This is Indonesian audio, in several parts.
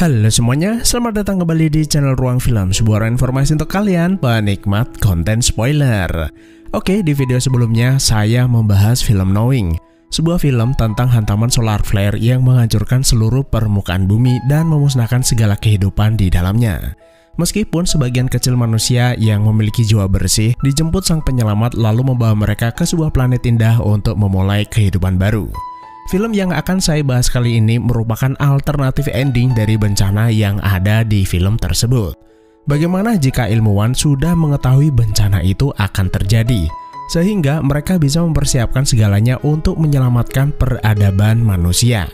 Halo semuanya, selamat datang kembali di channel Ruang Film, sebuah informasi untuk kalian penikmat konten spoiler. Oke, di video sebelumnya saya membahas film Knowing, sebuah film tentang hantaman solar flare yang menghancurkan seluruh permukaan bumi dan memusnahkan segala kehidupan di dalamnya. Meskipun sebagian kecil manusia yang memiliki jiwa bersih dijemput sang penyelamat lalu membawa mereka ke sebuah planet indah untuk memulai kehidupan baru. Film yang akan saya bahas kali ini merupakan alternatif ending dari bencana yang ada di film tersebut. Bagaimana jika ilmuwan sudah mengetahui bencana itu akan terjadi, sehingga mereka bisa mempersiapkan segalanya untuk menyelamatkan peradaban manusia.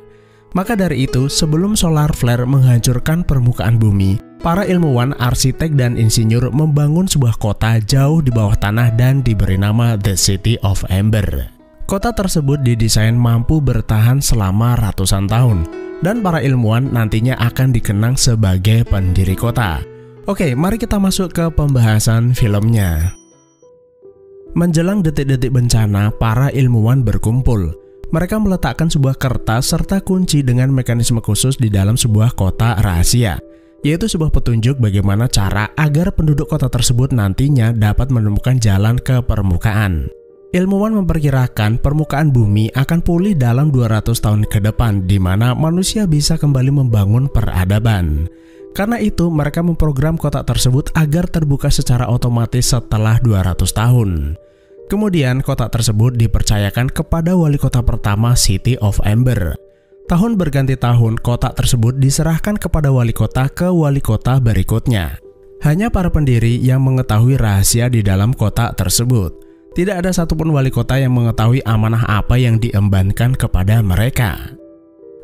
Maka dari itu, sebelum solar flare menghancurkan permukaan bumi, para ilmuwan, arsitek, dan insinyur membangun sebuah kota jauh di bawah tanah dan diberi nama The City of Ember. Kota tersebut didesain mampu bertahan selama ratusan tahun, dan para ilmuwan nantinya akan dikenang sebagai pendiri kota. Oke, mari kita masuk ke pembahasan filmnya. Menjelang detik-detik bencana, para ilmuwan berkumpul. Mereka meletakkan sebuah kertas serta kunci dengan mekanisme khusus di dalam sebuah kota rahasia, yaitu sebuah petunjuk bagaimana cara agar penduduk kota tersebut nantinya dapat menemukan jalan ke permukaan. Ilmuwan memperkirakan permukaan bumi akan pulih dalam 200 tahun ke depan, di mana manusia bisa kembali membangun peradaban. Karena itu, mereka memprogram kota tersebut agar terbuka secara otomatis setelah 200 tahun. Kemudian, kota tersebut dipercayakan kepada wali kota pertama City of Ember. Tahun berganti tahun, kota tersebut diserahkan kepada wali kota ke wali kota berikutnya. Hanya para pendiri yang mengetahui rahasia di dalam kota tersebut. Tidak ada satupun wali kota yang mengetahui amanah apa yang diembankan kepada mereka.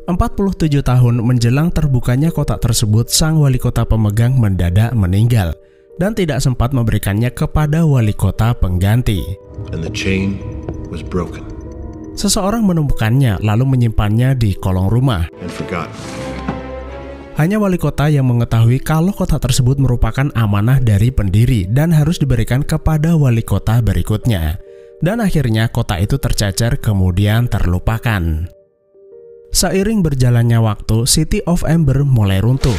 47 tahun menjelang terbukanya kota tersebut, sang wali kota pemegang mendadak meninggal dan tidak sempat memberikannya kepada wali kota pengganti. And the chain was broken. Seseorang menemukannya lalu menyimpannya di kolong rumah. And forgotten. Hanya wali kota yang mengetahui kalau kota tersebut merupakan amanah dari pendiri dan harus diberikan kepada wali kota berikutnya. Dan akhirnya kota itu tercecer kemudian terlupakan. Seiring berjalannya waktu, City of Ember mulai runtuh.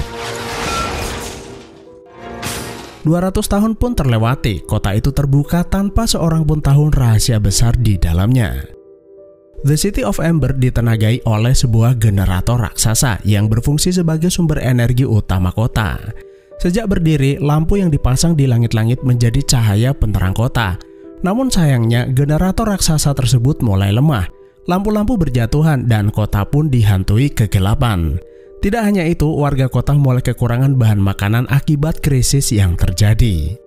200 tahun pun terlewati, kota itu terbuka tanpa seorang pun tahu rahasia besar di dalamnya. The City of Ember ditenagai oleh sebuah generator raksasa yang berfungsi sebagai sumber energi utama kota. Sejak berdiri, lampu yang dipasang di langit-langit menjadi cahaya penerang kota. Namun sayangnya, generator raksasa tersebut mulai lemah. Lampu-lampu berjatuhan dan kota pun dihantui kegelapan. Tidak hanya itu, warga kota mulai kekurangan bahan makanan akibat krisis yang terjadi.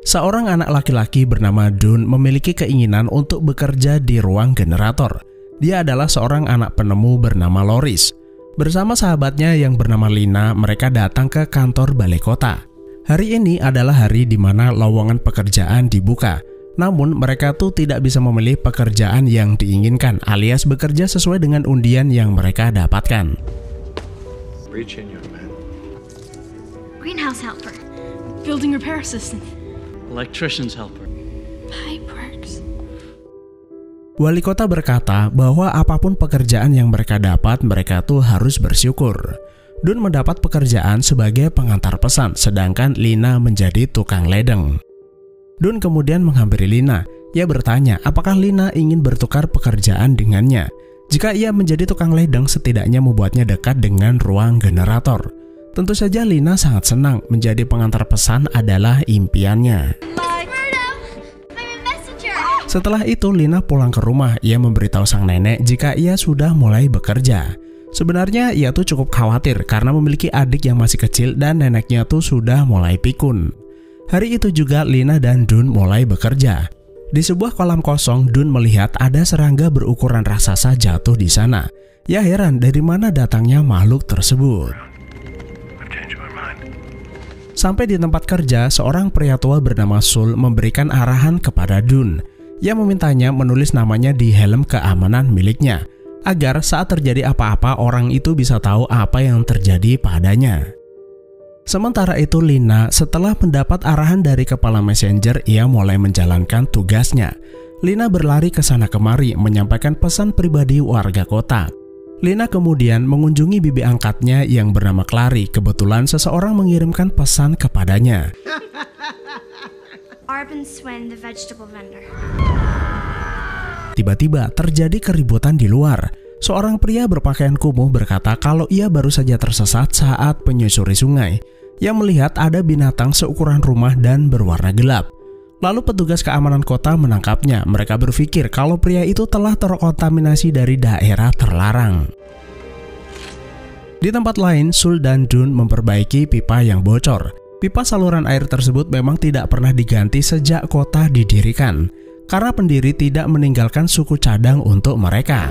Seorang anak laki-laki bernama Dun memiliki keinginan untuk bekerja di ruang generator. Dia adalah seorang anak penemu bernama Loris. Bersama sahabatnya yang bernama Lina, mereka datang ke kantor balai kota. Hari ini adalah hari di mana lowongan pekerjaan dibuka. Namun mereka tuh tidak bisa memilih pekerjaan yang diinginkan, alias bekerja sesuai dengan undian yang mereka dapatkan. Reach in, young man. Greenhouse helper. Building repair assistant. Electrician's helper. Pipe works. Wali kota berkata bahwa apapun pekerjaan yang mereka dapat, mereka tuh harus bersyukur. Dun mendapat pekerjaan sebagai pengantar pesan, sedangkan Lina menjadi tukang ledeng. Dun kemudian menghampiri Lina. Ia bertanya apakah Lina ingin bertukar pekerjaan dengannya. Jika ia menjadi tukang ledeng, setidaknya membuatnya dekat dengan ruang generator. Tentu saja Lina sangat senang, menjadi pengantar pesan adalah impiannya. Setelah itu Lina pulang ke rumah. Ia memberitahu sang nenek jika ia sudah mulai bekerja. Sebenarnya ia tuh cukup khawatir karena memiliki adik yang masih kecil dan neneknya tuh sudah mulai pikun. Hari itu juga Lina dan Dun mulai bekerja. Di sebuah kolam kosong, Dun melihat ada serangga berukuran raksasa jatuh di sana. Ia heran dari mana datangnya makhluk tersebut. Sampai di tempat kerja, seorang pria tua bernama Sul memberikan arahan kepada Dun. Ia memintanya menulis namanya di helm keamanan miliknya, agar saat terjadi apa-apa orang itu bisa tahu apa yang terjadi padanya. Sementara itu Lina, setelah mendapat arahan dari kepala messenger, ia mulai menjalankan tugasnya. Lina berlari ke sana kemari menyampaikan pesan pribadi warga kota. Lina kemudian mengunjungi bibi angkatnya yang bernama Clary. Kebetulan seseorang mengirimkan pesan kepadanya. Arben Swen, the vegetable vendor. Tiba-tiba terjadi keributan di luar. Seorang pria berpakaian kumuh berkata kalau ia baru saja tersesat saat menyusuri sungai. Ia melihat ada binatang seukuran rumah dan berwarna gelap. Lalu petugas keamanan kota menangkapnya. Mereka berpikir kalau pria itu telah terkontaminasi dari daerah terlarang. Di tempat lain, Sul dan Dun memperbaiki pipa yang bocor. Pipa saluran air tersebut memang tidak pernah diganti sejak kota didirikan, karena pendiri tidak meninggalkan suku cadang untuk mereka.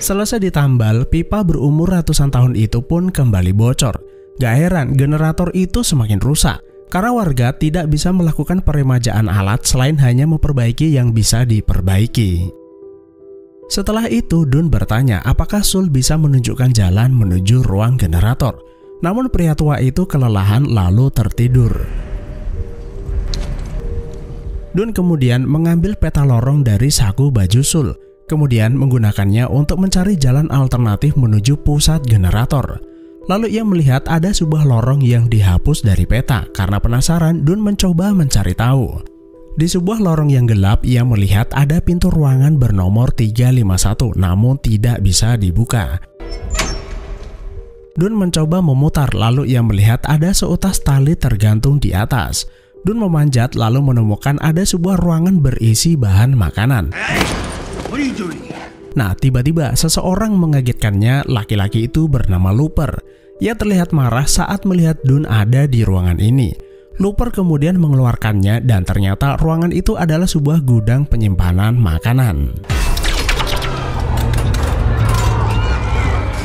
Selesai ditambal, pipa berumur ratusan tahun itu pun kembali bocor. Gak heran generator itu semakin rusak, karena warga tidak bisa melakukan peremajaan alat selain hanya memperbaiki yang bisa diperbaiki. Setelah itu, Dun bertanya apakah Sul bisa menunjukkan jalan menuju ruang generator. Namun pria tua itu kelelahan lalu tertidur. Dun kemudian mengambil peta lorong dari saku baju Sul, kemudian menggunakannya untuk mencari jalan alternatif menuju pusat generator. Lalu ia melihat ada sebuah lorong yang dihapus dari peta. Karena penasaran, Dun mencoba mencari tahu. Di sebuah lorong yang gelap, ia melihat ada pintu ruangan bernomor 351, namun tidak bisa dibuka. Dun mencoba memutar, lalu ia melihat ada seutas tali tergantung di atas. Dun memanjat lalu menemukan ada sebuah ruangan berisi bahan makanan. Nah, tiba-tiba seseorang mengagetkannya. Laki-laki itu bernama Looper. Ia terlihat marah saat melihat Dun ada di ruangan ini. Looper kemudian mengeluarkannya dan ternyata ruangan itu adalah sebuah gudang penyimpanan makanan.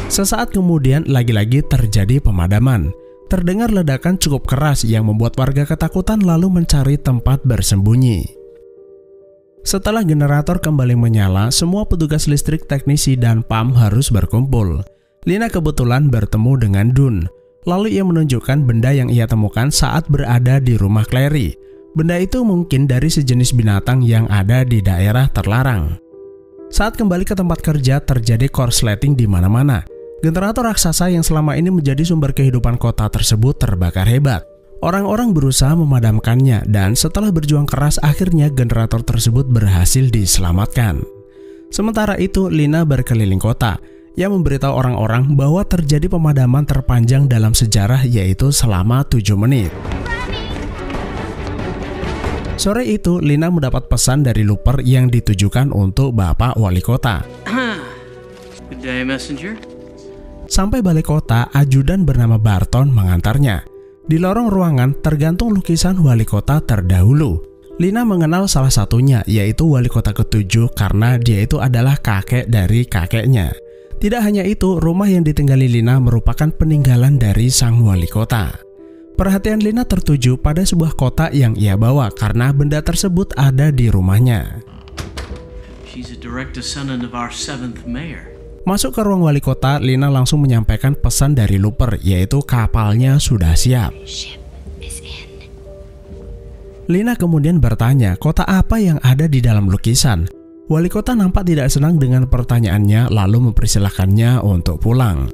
Sesaat kemudian lagi-lagi terjadi pemadaman. Terdengar ledakan cukup keras yang membuat warga ketakutan lalu mencari tempat bersembunyi. Setelah generator kembali menyala, semua petugas listrik, teknisi, dan PAM harus berkumpul. Lina kebetulan bertemu dengan Dun. Lalu ia menunjukkan benda yang ia temukan saat berada di rumah Clary. Benda itu mungkin dari sejenis binatang yang ada di daerah terlarang. Saat kembali ke tempat kerja, terjadi korsleting di mana-mana. Generator raksasa yang selama ini menjadi sumber kehidupan kota tersebut terbakar hebat. Orang-orang berusaha memadamkannya dan setelah berjuang keras akhirnya generator tersebut berhasil diselamatkan. Sementara itu, Lina berkeliling kota. Ia memberitahu orang-orang bahwa terjadi pemadaman terpanjang dalam sejarah, yaitu selama 7 menit. Sore itu, Lina mendapat pesan dari Looper yang ditujukan untuk Bapak Wali Kota. Good day, messenger. Sampai balik kota, ajudan bernama Barton mengantarnya. Di lorong ruangan tergantung lukisan wali kota terdahulu. Lina mengenal salah satunya, yaitu wali kota ke-7 karena dia itu adalah kakek dari kakeknya. Tidak hanya itu, rumah yang ditinggali Lina merupakan peninggalan dari sang wali kota. Perhatian Lina tertuju pada sebuah kotak yang ia bawa karena benda tersebut ada di rumahnya. She's a direct descendant of our 7th mayor. Masuk ke ruang wali kota, Lina langsung menyampaikan pesan dari Looper, yaitu kapalnya sudah siap. Lina kemudian bertanya kota apa yang ada di dalam lukisan. Wali kota nampak tidak senang dengan pertanyaannya lalu mempersilahkannya untuk pulang.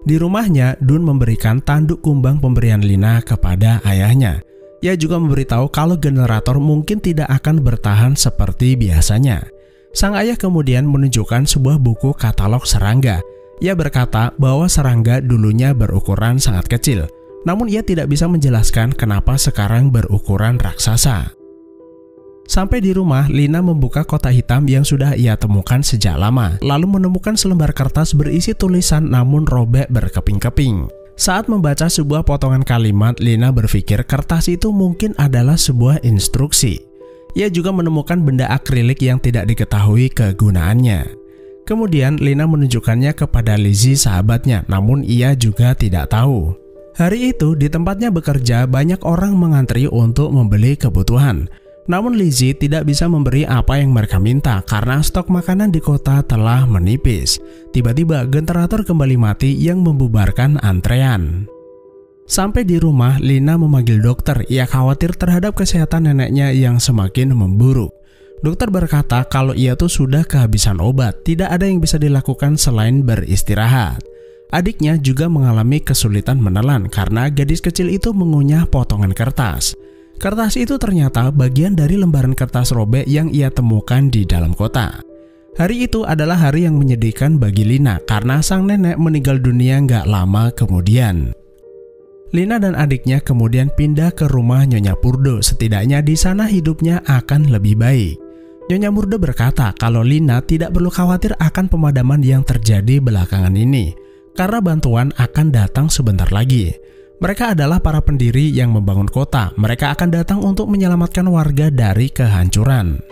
Di rumahnya, Dun memberikan tanduk kumbang pemberian Lina kepada ayahnya. Ia juga memberitahu kalau generator mungkin tidak akan bertahan seperti biasanya. Sang ayah kemudian menunjukkan sebuah buku katalog serangga. Ia berkata bahwa serangga dulunya berukuran sangat kecil, namun ia tidak bisa menjelaskan kenapa sekarang berukuran raksasa. Sampai di rumah, Lina membuka kotak hitam yang sudah ia temukan sejak lama, lalu menemukan selembar kertas berisi tulisan namun robek berkeping-keping. Saat membaca sebuah potongan kalimat, Lina berpikir kertas itu mungkin adalah sebuah instruksi. Ia juga menemukan benda akrilik yang tidak diketahui kegunaannya. Kemudian Lina menunjukkannya kepada Lizzie sahabatnya, namun ia juga tidak tahu. Hari itu di tempatnya bekerja banyak orang mengantri untuk membeli kebutuhan. Namun Lizzie tidak bisa memberi apa yang mereka minta karena stok makanan di kota telah menipis. Tiba-tiba generator kembali mati yang membubarkan antrean. Sampai di rumah, Lina memanggil dokter. Ia khawatir terhadap kesehatan neneknya yang semakin memburuk. Dokter berkata kalau ia tuh sudah kehabisan obat, tidak ada yang bisa dilakukan selain beristirahat. Adiknya juga mengalami kesulitan menelan karena gadis kecil itu mengunyah potongan kertas. Kertas itu ternyata bagian dari lembaran kertas robek yang ia temukan di dalam kota. Hari itu adalah hari yang menyedihkan bagi Lina karena sang nenek meninggal dunia nggak lama kemudian. Lina dan adiknya kemudian pindah ke rumah Nyonya Purdo, setidaknya di sana hidupnya akan lebih baik. Nyonya Purdo berkata kalau Lina tidak perlu khawatir akan pemadaman yang terjadi belakangan ini, karena bantuan akan datang sebentar lagi. Mereka adalah para pendiri yang membangun kota. Mereka akan datang untuk menyelamatkan warga dari kehancuran.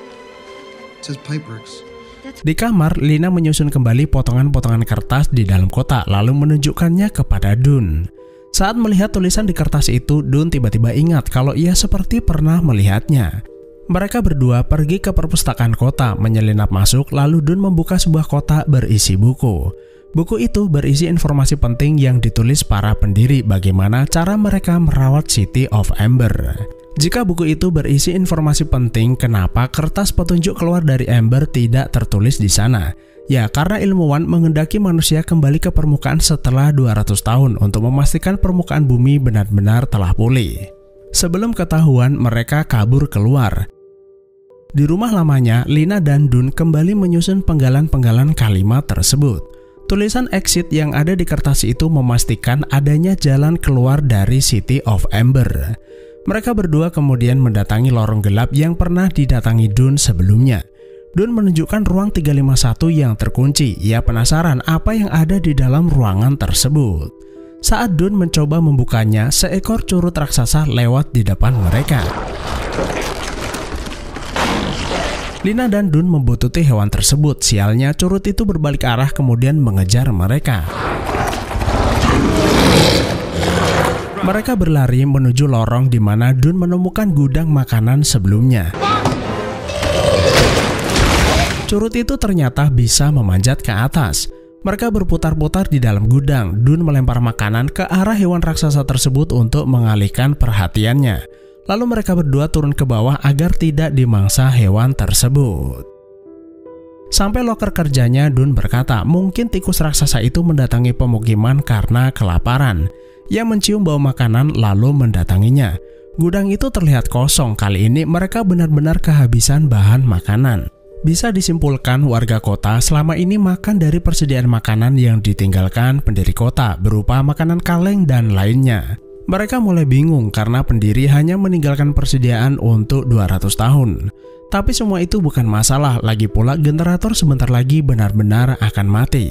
Di kamar, Lina menyusun kembali potongan-potongan kertas di dalam kotak lalu menunjukkannya kepada Dun. Saat melihat tulisan di kertas itu, Dun tiba-tiba ingat kalau ia seperti pernah melihatnya. Mereka berdua pergi ke perpustakaan kota, menyelinap masuk, lalu Dun membuka sebuah kotak berisi buku. Buku itu berisi informasi penting yang ditulis para pendiri bagaimana cara mereka merawat City of Ember. Jika buku itu berisi informasi penting, kenapa kertas petunjuk keluar dari Ember tidak tertulis di sana? Ya, karena ilmuwan menghendaki manusia kembali ke permukaan setelah 200 tahun untuk memastikan permukaan bumi benar-benar telah pulih. Sebelum ketahuan, mereka kabur keluar. Di rumah lamanya, Lina dan Dun kembali menyusun penggalan-penggalan kalimat tersebut. Tulisan exit yang ada di kertas itu memastikan adanya jalan keluar dari City of Ember. Mereka berdua kemudian mendatangi lorong gelap yang pernah didatangi Dun sebelumnya. Dun menunjukkan ruang 351 yang terkunci. Ia penasaran apa yang ada di dalam ruangan tersebut. Saat Dun mencoba membukanya, seekor curut raksasa lewat di depan mereka. Lina dan Dun membututi hewan tersebut. Sialnya, curut itu berbalik arah kemudian mengejar mereka. Mereka berlari menuju lorong di mana Dun menemukan gudang makanan sebelumnya. Curut itu ternyata bisa memanjat ke atas. Mereka berputar-putar di dalam gudang. Dun melempar makanan ke arah hewan raksasa tersebut untuk mengalihkan perhatiannya. Lalu mereka berdua turun ke bawah agar tidak dimangsa hewan tersebut. Sampai loker kerjanya, Dun berkata mungkin tikus raksasa itu mendatangi pemukiman karena kelaparan. Ia mencium bau makanan lalu mendatanginya. Gudang itu terlihat kosong. Kali ini mereka benar-benar kehabisan bahan makanan. Bisa disimpulkan warga kota selama ini makan dari persediaan makanan yang ditinggalkan pendiri kota berupa makanan kaleng dan lainnya. Mereka mulai bingung karena pendiri hanya meninggalkan persediaan untuk 200 tahun. Tapi semua itu bukan masalah, lagi pula generator sebentar lagi benar-benar akan mati.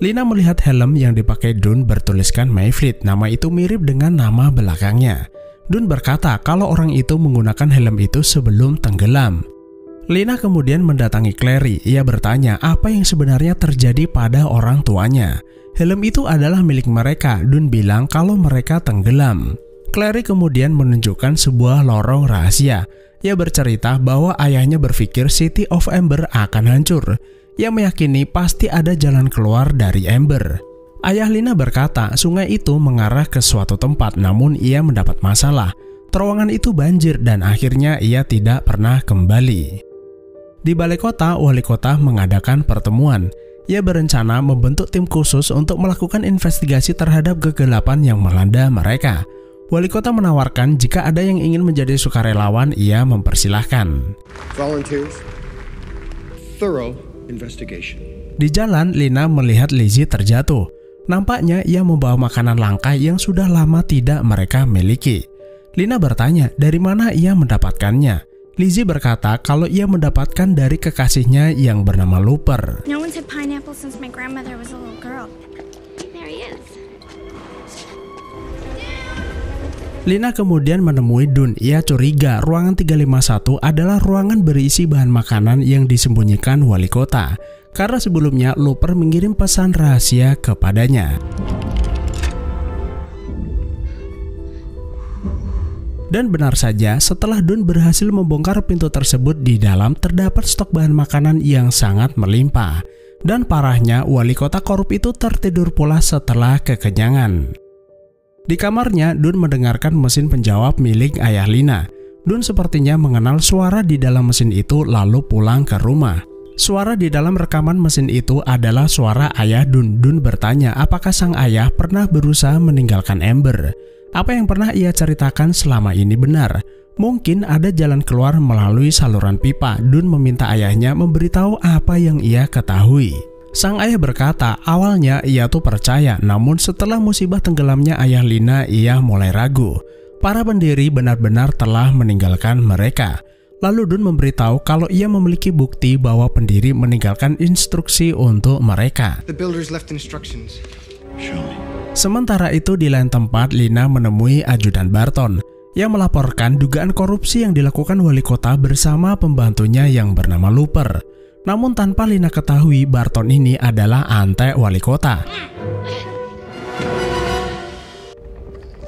Lina melihat helm yang dipakai Dun bertuliskan Mayfleet, nama itu mirip dengan nama belakangnya. Dun berkata kalau orang itu menggunakan helm itu sebelum tenggelam. Lina kemudian mendatangi Clary. Ia bertanya apa yang sebenarnya terjadi pada orang tuanya. Helm itu adalah milik mereka. Dun bilang kalau mereka tenggelam. Clary kemudian menunjukkan sebuah lorong rahasia. Ia bercerita bahwa ayahnya berpikir City of Ember akan hancur. Ia meyakini pasti ada jalan keluar dari Ember. Ayah Lina berkata sungai itu mengarah ke suatu tempat, namun ia mendapat masalah. Terowongan itu banjir dan akhirnya ia tidak pernah kembali. Di balai kota, wali kota mengadakan pertemuan. Ia berencana membentuk tim khusus untuk melakukan investigasi terhadap kegelapan yang melanda mereka. Wali kota menawarkan jika ada yang ingin menjadi sukarelawan, ia mempersilahkan. Volunteers, thorough investigation. Di jalan, Lina melihat Lizzie terjatuh. Nampaknya ia membawa makanan langka yang sudah lama tidak mereka miliki. Lina bertanya dari mana ia mendapatkannya. Lizzie berkata kalau ia mendapatkan dari kekasihnya yang bernama Looper. No one's had pineapple since my grandmother was a little girl. There he is. Lina kemudian menemui Dun. Ia curiga ruangan 351 adalah ruangan berisi bahan makanan yang disembunyikan wali kota. Karena sebelumnya Looper mengirim pesan rahasia kepadanya. Dan benar saja, setelah Dun berhasil membongkar pintu tersebut, di dalam terdapat stok bahan makanan yang sangat melimpah. Dan parahnya, wali kota korup itu tertidur pula setelah kekenyangan. Di kamarnya, Dun mendengarkan mesin penjawab milik ayah Lina. Dun sepertinya mengenal suara di dalam mesin itu lalu pulang ke rumah. Suara di dalam rekaman mesin itu adalah suara ayah Dun. Dun bertanya apakah sang ayah pernah berusaha meninggalkan Amber. Apa yang pernah ia ceritakan selama ini benar. Mungkin ada jalan keluar melalui saluran pipa. Dun meminta ayahnya memberitahu apa yang ia ketahui. Sang ayah berkata awalnya ia tuh percaya, namun setelah musibah tenggelamnya ayah Lina ia mulai ragu. Para pendiri benar-benar telah meninggalkan mereka. Lalu Dun memberitahu kalau ia memiliki bukti bahwa pendiri meninggalkan instruksi untuk mereka. The builders left instructions. Show me. Sementara itu di lain tempat Lina menemui ajudan Barton yang melaporkan dugaan korupsi yang dilakukan wali kota bersama pembantunya yang bernama Looper. Namun tanpa Lina ketahui Barton ini adalah ante wali kota.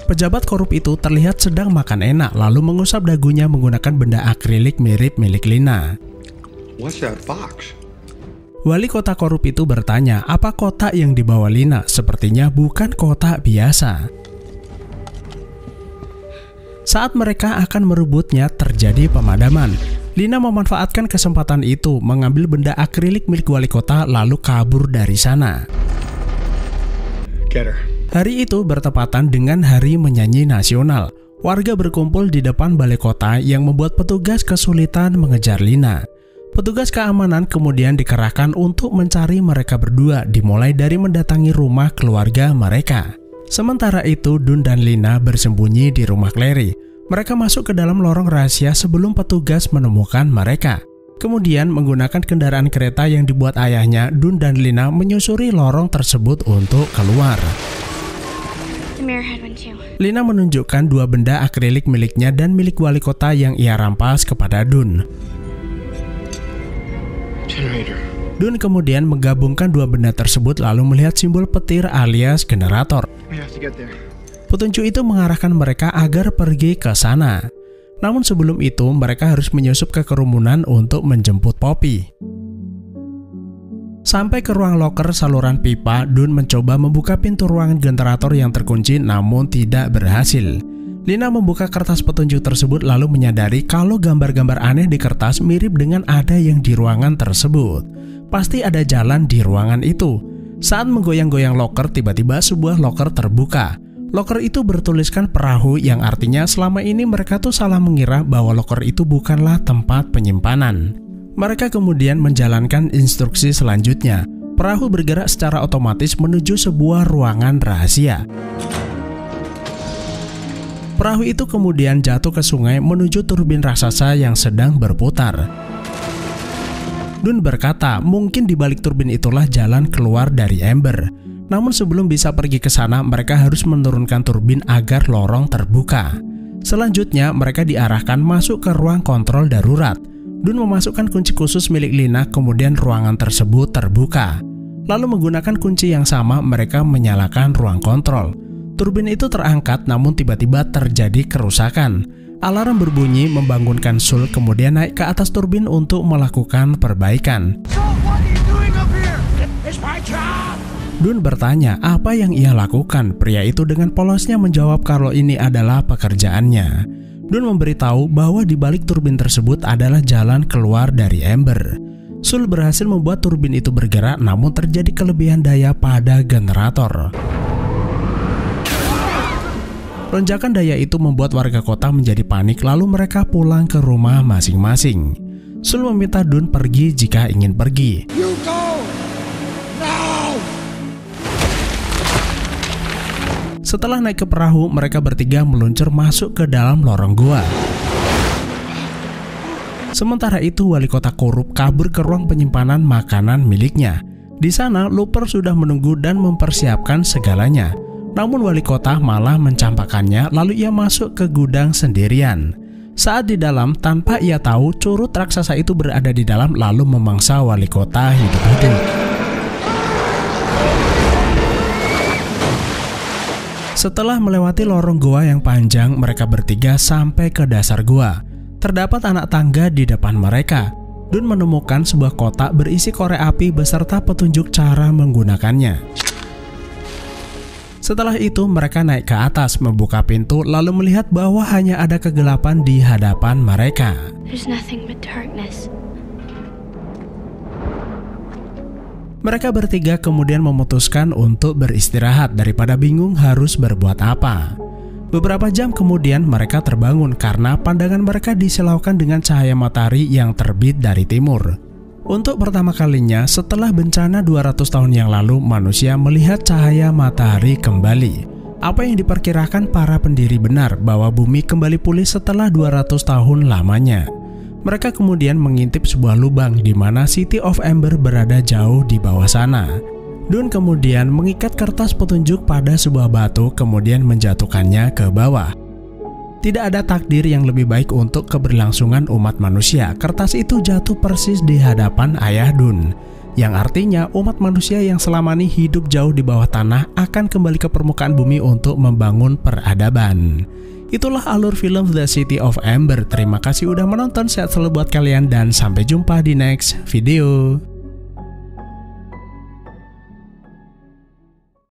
Pejabat korup itu terlihat sedang makan enak lalu mengusap dagunya menggunakan benda akrilik mirip milik Lina. What's that box? Wali kota korup itu bertanya apa kotak yang dibawa Lina. Sepertinya bukan kotak biasa. Saat mereka akan merebutnya terjadi pemadaman. Lina memanfaatkan kesempatan itu mengambil benda akrilik milik wali kota lalu kabur dari sana. Get her. Hari itu bertepatan dengan Hari Menyanyi Nasional. Warga berkumpul di depan balai kota yang membuat petugas kesulitan mengejar Lina. Petugas keamanan kemudian dikerahkan untuk mencari mereka berdua, dimulai dari mendatangi rumah keluarga mereka. Sementara itu Dun dan Lina bersembunyi di rumah Clary. Mereka masuk ke dalam lorong rahasia sebelum petugas menemukan mereka. Kemudian menggunakan kendaraan kereta yang dibuat ayahnya, Dun dan Lina menyusuri lorong tersebut untuk keluar. Lina menunjukkan dua benda akrilik miliknya dan milik wali kota yang ia rampas kepada Dun. Generator. Dun kemudian menggabungkan dua benda tersebut lalu melihat simbol petir alias generator. We have to get there. Petunjuk itu mengarahkan mereka agar pergi ke sana. Namun sebelum itu mereka harus menyusup ke kerumunan untuk menjemput Poppy. Sampai ke ruang loker saluran pipa, Dun mencoba membuka pintu ruangan generator yang terkunci namun tidak berhasil. Lina membuka kertas petunjuk tersebut lalu menyadari kalau gambar-gambar aneh di kertas mirip dengan ada yang di ruangan tersebut. Pasti ada jalan di ruangan itu. Saat menggoyang-goyang loker, tiba-tiba sebuah loker terbuka. Loker itu bertuliskan perahu yang artinya selama ini mereka tuh salah mengira bahwa loker itu bukanlah tempat penyimpanan. Mereka kemudian menjalankan instruksi selanjutnya. Perahu bergerak secara otomatis menuju sebuah ruangan rahasia. Perahu itu kemudian jatuh ke sungai menuju turbin raksasa yang sedang berputar. Dun berkata, mungkin di balik turbin itulah jalan keluar dari Amber. Namun sebelum bisa pergi ke sana, mereka harus menurunkan turbin agar lorong terbuka. Selanjutnya, mereka diarahkan masuk ke ruang kontrol darurat. Dun memasukkan kunci khusus milik Lina, kemudian ruangan tersebut terbuka. Lalu menggunakan kunci yang sama, mereka menyalakan ruang kontrol. Turbin itu terangkat namun tiba-tiba terjadi kerusakan. Alarm berbunyi membangunkan Sul kemudian naik ke atas turbin untuk melakukan perbaikan. Dun bertanya apa yang ia lakukan. Pria itu dengan polosnya menjawab kalau ini adalah pekerjaannya. Dun memberitahu bahwa di balik turbin tersebut adalah jalan keluar dari Amber. Sul berhasil membuat turbin itu bergerak namun terjadi kelebihan daya pada generator. Lonjakan daya itu membuat warga kota menjadi panik lalu mereka pulang ke rumah masing-masing. Sul meminta Dun pergi jika ingin pergi. You go now. Setelah naik ke perahu, mereka bertiga meluncur masuk ke dalam lorong gua. Sementara itu, wali kota korup kabur ke ruang penyimpanan makanan miliknya. Di sana, Looper sudah menunggu dan mempersiapkan segalanya. Namun wali kota malah mencampakkannya lalu ia masuk ke gudang sendirian. Saat di dalam, tanpa ia tahu curut raksasa itu berada di dalam lalu memangsa wali kota hidup-hidup. Setelah melewati lorong gua yang panjang, mereka bertiga sampai ke dasar gua. Terdapat anak tangga di depan mereka. Dun menemukan sebuah kotak berisi korek api beserta petunjuk cara menggunakannya. Setelah itu mereka naik ke atas, membuka pintu, lalu melihat bahwa hanya ada kegelapan di hadapan mereka. There's nothing but darkness. Mereka bertiga kemudian memutuskan untuk beristirahat daripada bingung harus berbuat apa. Beberapa jam kemudian mereka terbangun karena pandangan mereka disilaukan dengan cahaya matahari yang terbit dari timur. Untuk pertama kalinya setelah bencana 200 tahun yang lalu, manusia melihat cahaya matahari kembali. Apa yang diperkirakan para pendiri benar bahwa bumi kembali pulih setelah 200 tahun lamanya. Mereka kemudian mengintip sebuah lubang di mana City of Ember berada jauh di bawah sana. Dun kemudian mengikat kertas petunjuk pada sebuah batu kemudian menjatuhkannya ke bawah. Tidak ada takdir yang lebih baik untuk keberlangsungan umat manusia. Kertas itu jatuh persis di hadapan ayah Dun, yang artinya umat manusia yang selama ini hidup jauh di bawah tanah akan kembali ke permukaan bumi untuk membangun peradaban. Itulah alur film The City of Ember. Terima kasih udah menonton, sehat selalu buat kalian dan sampai jumpa di next video.